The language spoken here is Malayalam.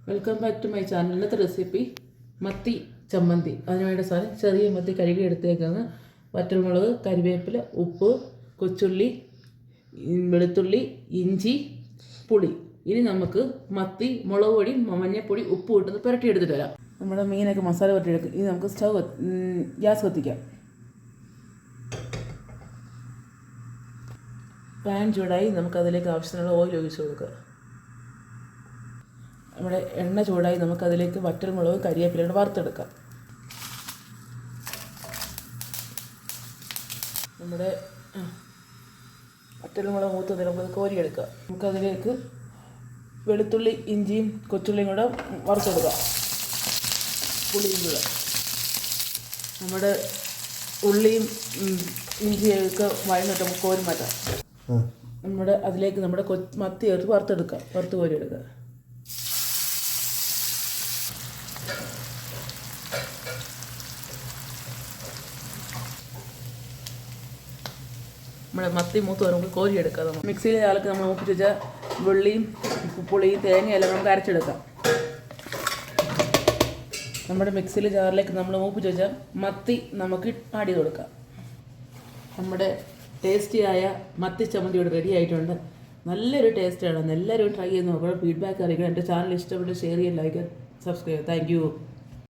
Welcome back to my channel. ഇന്നത്തെ റെസിപ്പി മത്തി ചമ്മന്തി. അതിനുവേണ്ട സാധനം ചെറിയ മത്തി കഴുകി എടുത്തേക്കാണ്, വറ്റൽമുളക്, കരിവേപ്പില, ഉപ്പ്, കൊച്ചുള്ളി, വെളുത്തുള്ളി, ഇഞ്ചി, പുളി. ഇനി നമുക്ക് മത്തി മുളക് പൊടി, മഞ്ഞൾപ്പൊടി, ഉപ്പ് ഇട്ടത് പുരട്ടി എടുത്തിട്ട് വരാം. നമ്മുടെ മീനൊക്കെ മസാല പുരട്ടിയെടുക്കും. ഇനി നമുക്ക് ഗ്യാസ് കത്തിക്കാം. പാൻ ചൂടായി നമുക്കതിലേക്ക് ആവശ്യത്തിനുള്ള ഓയിൽ ഒഴിച്ച് കൊടുക്കുക. നമ്മുടെ എണ്ണ ചൂടായി നമുക്കതിലേക്ക് വറ്റൽമുളക്, കരിവേപ്പില വറുത്തെടുക്കാം. നമ്മുടെ വറ്റൽമുളക് മൂത്തത് നമുക്കത് കോരിയെടുക്കാം. നമുക്കതിലേക്ക് വെളുത്തുള്ളി, ഇഞ്ചിയും കൊച്ചുള്ളിയും കൂടെ വറുത്തെടുക്കാം. പുളിയും കൂടെ നമ്മുടെ ഉള്ളിയും ഇഞ്ചിയൊക്കെ വഴന്നിട്ട് നമുക്ക് കോരി മാറ്റാം. അതിലേക്ക് നമ്മുടെ മത്തി ചേർത്ത് വറുത്ത് കോരിയെടുക്കുക. നമ്മുടെ മത്തി മൂത്ത് നമുക്ക് കോരിയെടുക്കാം. മിക്സിയിലെ ജാറിലേക്ക് നമ്മൾ മൂപ്പിച്ച് വെച്ചാൽ വെള്ളിയും പുളിയും തേങ്ങയെല്ലാം നമുക്ക് അരച്ചെടുക്കാം. നമ്മുടെ മിക്സിയിലെ ജാറിലേക്ക് നമ്മൾ മൂപ്പിച്ച് വെച്ചാൽ മത്തി നമുക്ക് ആഡ് ചെയ്ത് കൊടുക്കാം. നമ്മുടെ ടേസ്റ്റിയായ മത്തി ചമ്മന്തി ഇവിടെ റെഡി ആയിട്ടുണ്ട്. നല്ലൊരു ടേസ്റ്റാണ്. എല്ലാവരും ട്രൈ ചെയ്ത് നോക്കണം. ഫീഡ്ബാക്ക് അറിയിക്കണം. എൻ്റെ ചാനൽ ഇഷ്ടപ്പെട്ട് ഷെയർ ചെയ്യാൻ, ലൈക്ക്, സബ്സ്ക്രൈബ്. Thank you.